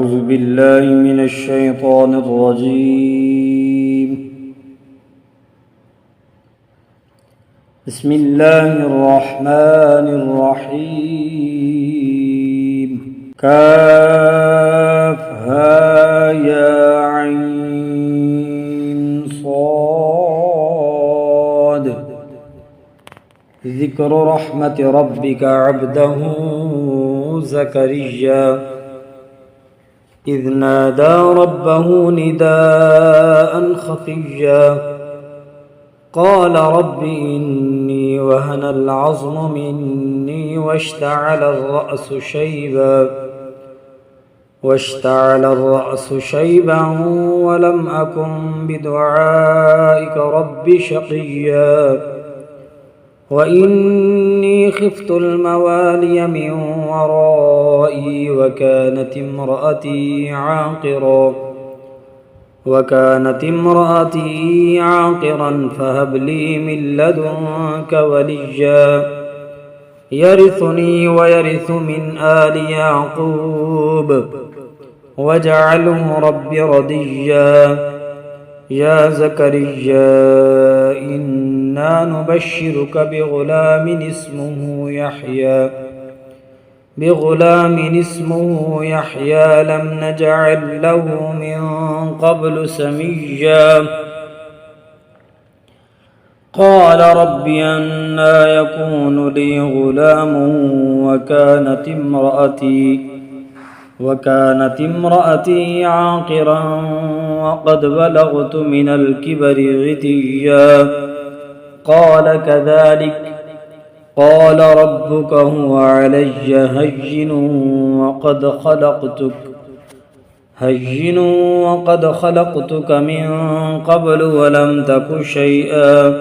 أعوذ بالله من الشيطان الرجيم. بسم الله الرحمن الرحيم. كافها يا عين صاد. ذكر رحمة ربك عبده زكريا إذ نادى ربه نداء خفيا قال رب إني وهن العظم مني واشتعل الرأس شيبا ولم أكن بدعائك رب شقيا وإني خفت الموالي من ورائي وكانت امرأتي عاقرا فهب لي من لدنك وليا يرثني ويرث من آل يعقوب واجعله رب رضيا. يا زكريا إنا نبشرك بغلام اسمه يحيى لم نجعل له من قبل سميا. قال رب أنى يكون لي غلام وكانت امرأتي عاقرا وقد بلغت من الكبر عتيا. قال كذلك قال ربك هو علي هين وقد خلقتك من قبل ولم تك شيئا.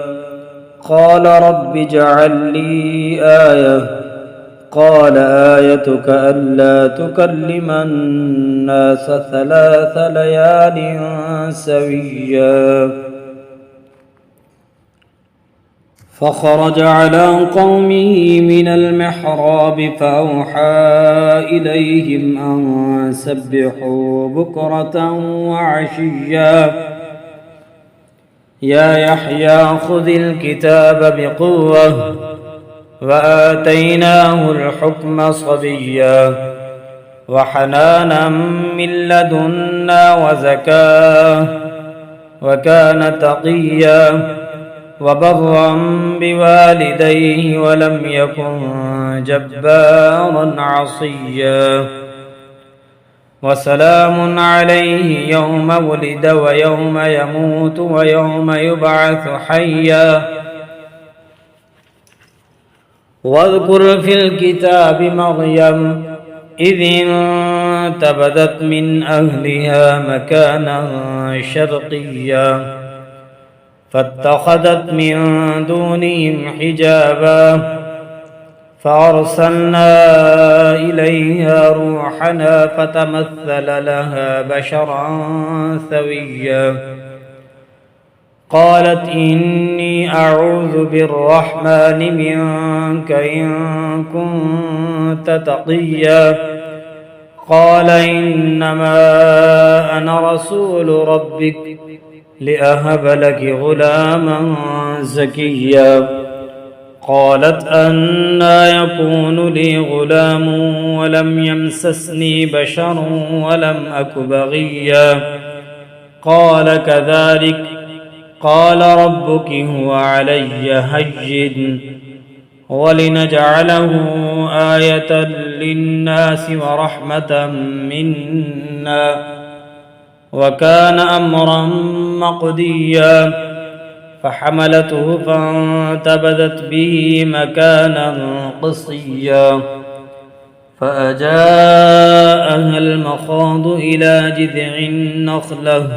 قال رب اجعل لي آية. قال آيتك ألا تكلم الناس 3 ليال سويا. فخرج على قومه من المحراب فأوحى إليهم أن سبحوا بكرة وعشيا. يا يحيى خذ الكتاب بقوة وآتيناه الحكم صبيا وحنانا من لدنا وزكاة وكان تقيا وبرا بوالديه ولم يكن جبارا عصيا. وسلام عليه يوم ولد ويوم يموت ويوم يبعث حيا. واذكر في الكتاب مريم إذ انتبذت من أهلها مكانا شرقيا فاتخذت من دونهم حجابا فأرسلنا إليها روحنا فتمثل لها بشرا سويا. قالت إني أعوذ بالرحمن منك إن كنت تقيا. قال إنما أنا رسول ربك لأهب لك غلاما زكيا. قالت أنى يكون لي غلام ولم يمسسني بشر ولم أك بغيا. قال كذلك قال ربك هو علي هين ولنجعله آية للناس ورحمة منا وكان أمرا مقضيا. فحملته فانتبذت به مكانا قصيا فأجاءها المخاض إلى جذع النخلة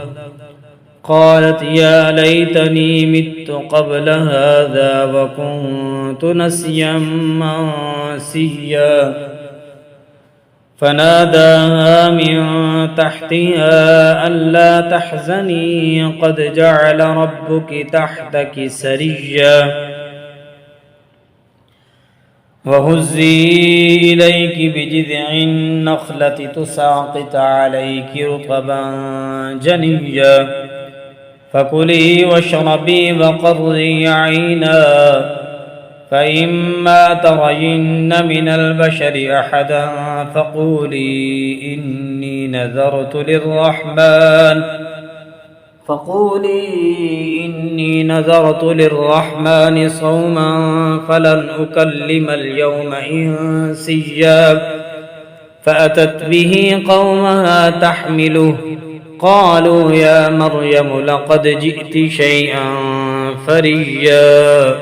قالت يا ليتني مت قبل هذا وكنت نسيا منسيا. فناداها من تحتها ألا تحزني قد جعل ربك تحتك سريا. وهزي إليك بجذع النخلة تساقط عليك رطبا جنيا فكلي واشربي وقري عينا فإما ترين من البشر أحدا فقولي إني نذرت للرحمن صوما فلن أكلم اليوم إنسيا فأتت به قومها تحمله قالوا يا مريم لقد جئت شيئا فريا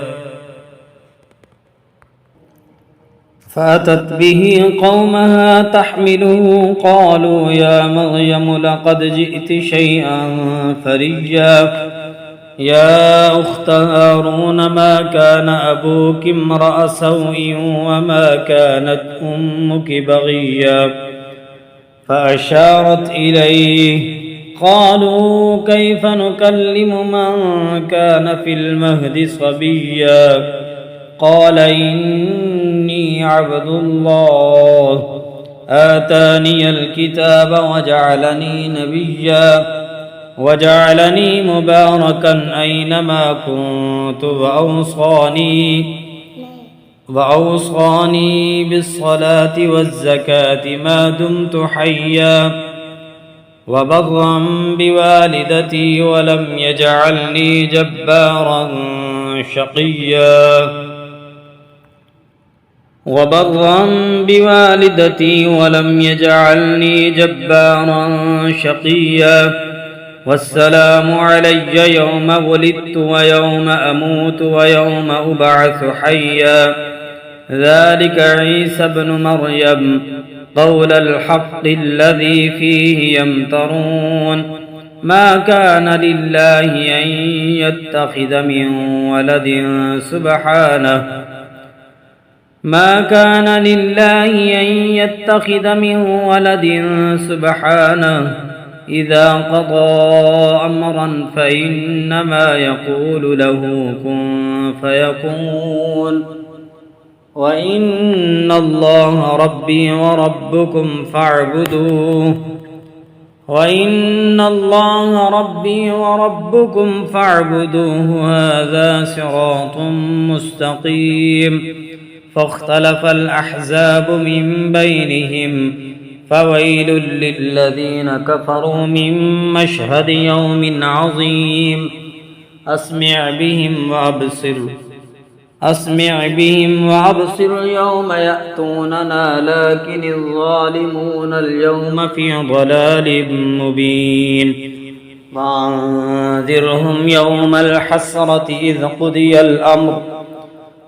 فأتت به قومها تحمله قالوا يا مريم لقد جئت شيئا فريا يا أخت هارون ما كان أبوك امرأ سوء وما كانت أمك بغيا فأشارت إليه قالوا كيف نكلم من كان في المهد صبيا قال إني عبد الله آتاني الكتاب وجعلني نبيا وجعلني مباركا أينما كنت وأوصاني بالصلاة والزكاة ما دمت حيا وبرا بوالدتي ولم يجعلني جبارا شقيا والسلام علي يوم ولدت ويوم أموت ويوم أبعث حيا ذلك عيسى ابن مريم قول الحق الذي فيه يمترون ما كان لله أن يتخذ من ولد سبحانه إذا قضى أمرا فإنما يقول له كن فيكون وإن الله ربي وربكم فاعبدوه هذا صراط مستقيم فاختلف الأحزاب من بينهم فويل للذين كفروا من مشهد يوم عظيم أسمع بهم وأبصر يوم يأتوننا لكن الظالمون اليوم في ضلال مبين وأنذرهم يوم الحسرة إذ قضي الأمر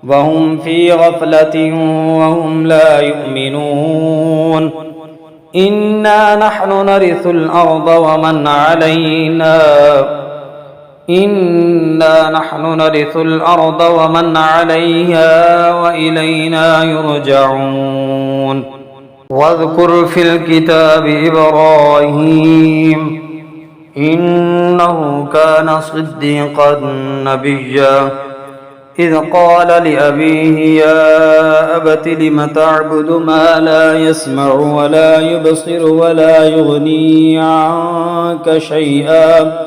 وهم في غفلة وهم لا يؤمنون إنا نحن نرث الأرض ومن عليها وإلينا يرجعون واذكر في الكتاب إبراهيم إنه كان صديقا نبيا إذ قال لأبيه يا أبت لم تعبد ما لا يسمع ولا يبصر ولا يغني عنك شيئا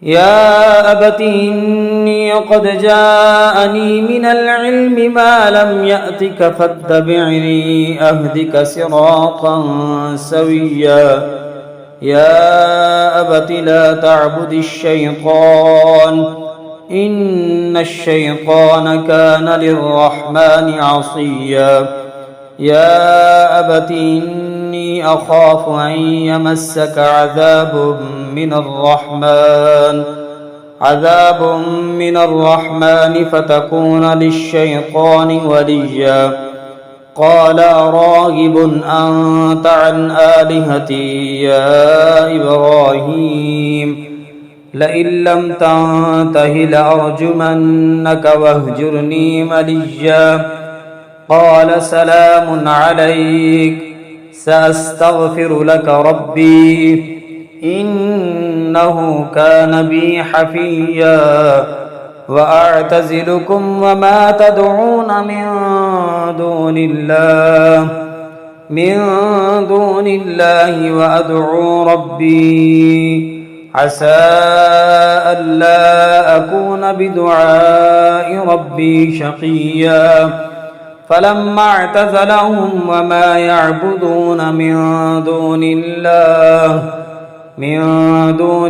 يا أبت إني قد جاءني من العلم ما لم يأتك فاتبعني أهدك صراطا سويا يا أبت لا تعبد الشيطان إن الشيطان كان للرحمن عصيا يا أبت إني أخاف أن يمسك عذاب من الرحمن فتكون للشيطان وليا قال أراغب أنت عن آلهتي يا إبراهيم لئن لم تنته لأرجمنك واهجرني مليا قال سلام عليك سأستغفر لك ربي إنه كان بي حفيا وأعتزلكم وما تدعون من دون الله وأدعو ربي عسى ألا أكون بدعاء ربي شقيا فلما اعتزلهم وما يعبدون من دون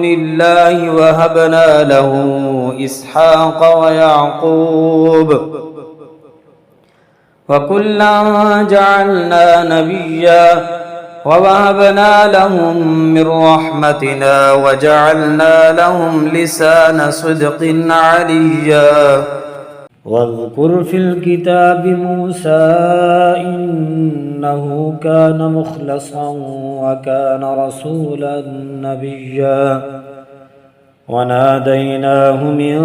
الله وهبنا له إسحاق ويعقوب وكلا جعلنا نبيا ووهبنا لهم من رحمتنا وجعلنا لهم لسان صدق عليا واذكر في الكتاب موسى إنه كان مخلصا وكان رسولا نبيا وناديناه من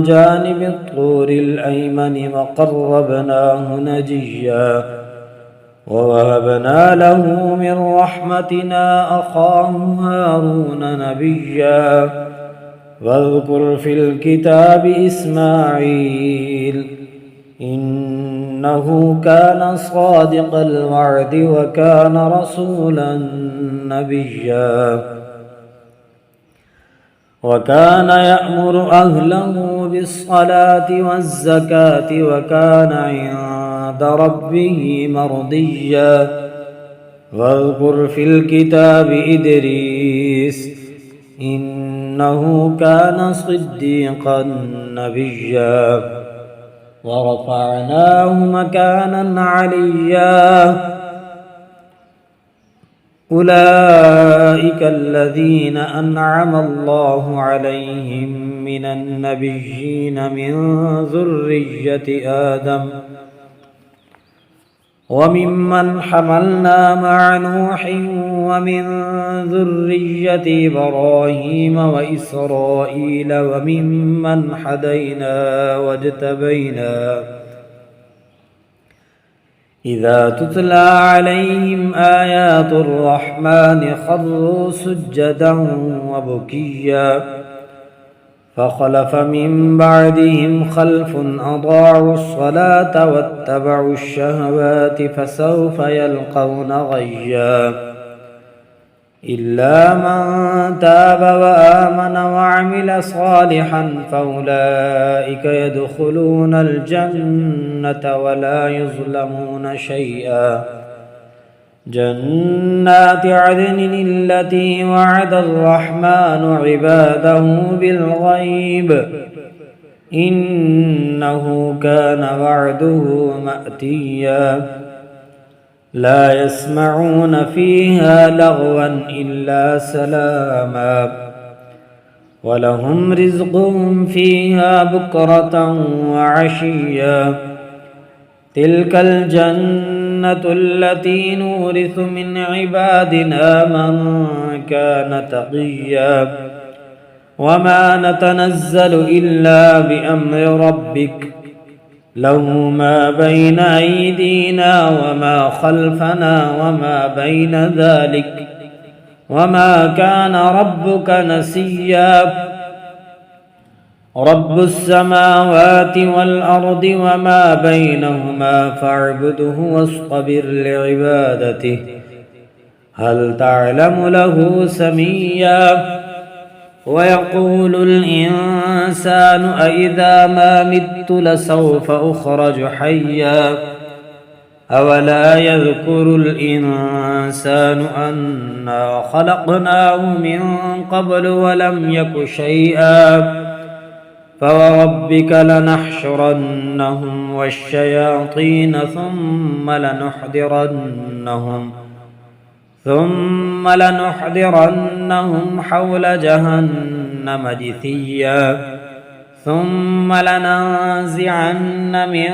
جانب الطور الأيمن وقربناه نجيا ووهبنا له من رحمتنا أخاه هارون نبيا واذكر في الكتاب إسماعيل إنه كان صادق الوعد وكان رسولا نبيا وكان يأمر أهله بالصلاة والزكاة وكان عند ربه مرضيا واذكر في الكتاب إدريس إنه كان صديقا نبيا ورفعناه مكانا عليا أولئك الذين أنعم الله عليهم من النبيين من ذرية آدم وممن حملنا مع نوح ومن ذرية إبراهيم وإسرائيل وممن هدينا واجتبينا إذا تتلى عليهم آيات الرحمن خروا سجدا وبكيا فخلف من بعدهم خلف أضاعوا الصلاة واتبعوا الشهوات فسوف يلقون غيا إلا من تاب وآمن وعمل صالحا فأولئك يدخلون الجنة ولا يظلمون شيئا جنات عدن التي وعد الرحمن عباده بالغيب إنه كان وعده مأتيا لا يسمعون فيها لغوا إلا سلاما ولهم رزقهم فيها بكرة وعشيا تلك الجنة التي نورث من عبادنا من كان تقيا وما نتنزل إلا بأمر ربك له ما بين أيدينا وما خلفنا وما بين ذلك وما كان ربك نسيا رب السماوات والأرض وما بينهما فاعبده واصطبر لعبادته هل تعلم له سميا ويقول الإنسان أإذا ما مت لسوف أخرج حيا أولا يذكر الإنسان أنا خلقناه من قبل ولم يك شيئا فوربك لنحشرنهم والشياطين ثم لنحضرنهم حول جهنم جثيا ثم لننزعن من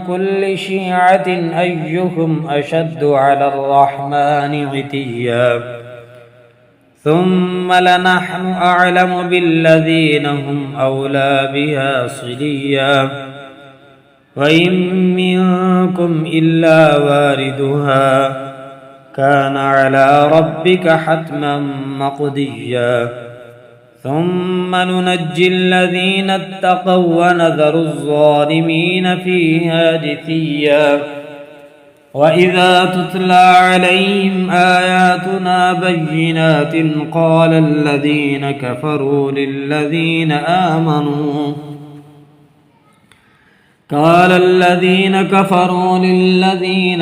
كل شيعة أيهم أشد على الرحمن عتيا ثم لنحن أعلم بالذين هم أولى بها صليا وإن منكم إلا واردها كان على ربك حتما مقضيا ثم ننجي الذين اتقوا ونذر الظالمين فيها جثيا وإذا تتلى عليهم آياتنا بينات قال الذين كفروا للذين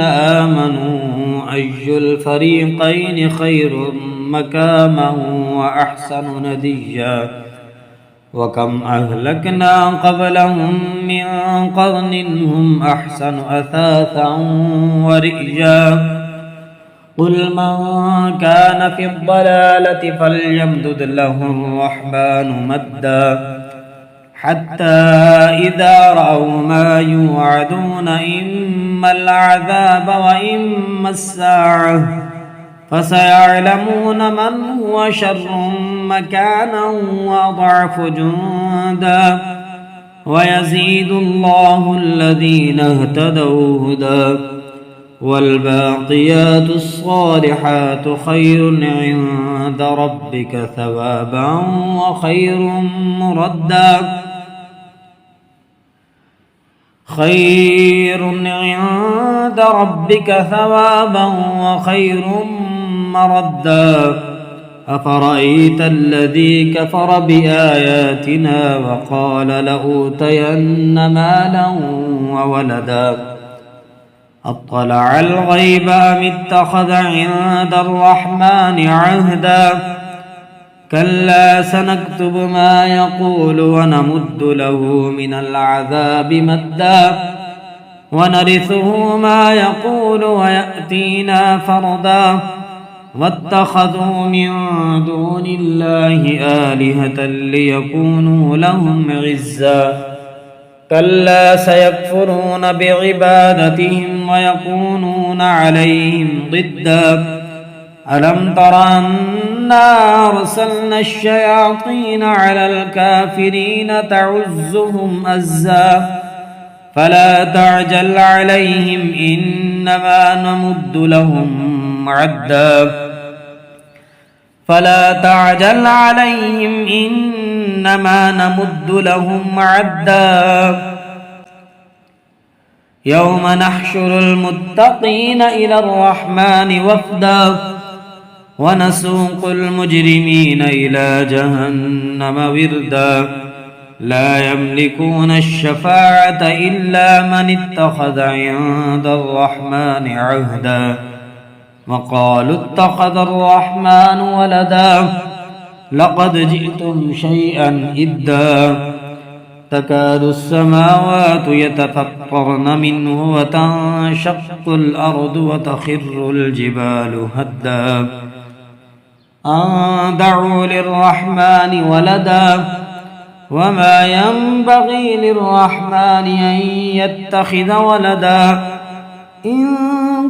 آمنوا أي الفريقين خير مكاما وأحسن نديا وكم أهلكنا قبلهم من قرن هم أحسن أثاثا ورئيا قل من كان في الضلالة فليمدد له الرحمن مدا حتى إذا رأوا ما يوعدون إما العذاب وإما الساعة فسيعلمون من هو شر مكانا وأضعف جندا ويزيد الله الذين اهتدوا هدى والباقيات الصالحات خير عند ربك ثوابا وخير مردا عند ربك ثوابا وخير مردا أفرأيت الذي كفر بآياتنا وقال لأوتين مالا وولدا أطلع الغيب أم اتخذ عند الرحمن عهدا كلا سنكتب ما يقول ونمد له من العذاب مدا ونرثه ما يقول ويأتينا فردا واتخذوا من دون الله آلهة ليكونوا لهم عزا كلا سيكفرون بعبادتهم ويكونون عليهم ضدا ألم تر أنا أرسلنا الشياطين على الكافرين تعزهم أزا فلا تعجل عليهم إنما نمد لهم عدا يوم نحشر المتقين إلى الرحمن وفدا ونسوق المجرمين إلى جهنم وردا لا يملكون الشفاعة إلا من اتخذ عند الرحمن عهدا وقالوا اتخذ الرحمن ولدا لقد جئتم شيئا إدا تكاد السماوات يتفطرن منه وتنشق الأرض وتخر الجبال هدا أن دعوا للرحمن ولدا وما ينبغي للرحمن أن يتخذ ولدا إن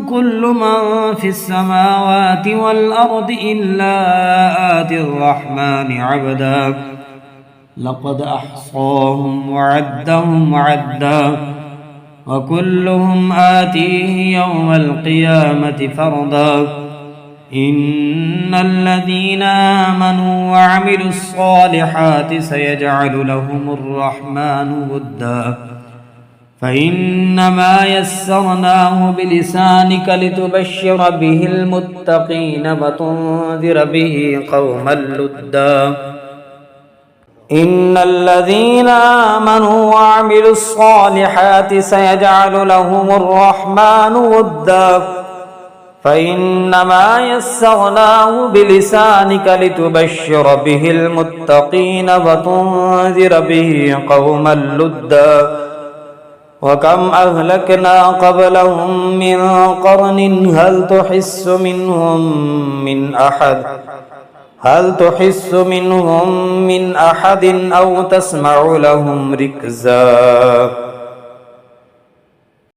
كل من في السماوات والأرض إلا آتي الرحمن عبدا لقد أحصاهم وعدهم عدا وكلهم آتيه يوم القيامة فردا إن الذين آمنوا وعملوا الصالحات سيجعل لهم الرحمن ودا فإنما يسرناه بلسانك لتبشر به المتقين وتنذر به قوما لدا إن الذين آمنوا وعملوا الصالحات سيجعل لهم الرحمن ودا فإنما يسرناه بلسانك لتبشر به المتقين وتنذر به قوما لدا وكم أهلكنا قبلهم من قرن هل تحس منهم من أحد أو تسمع لهم ركزا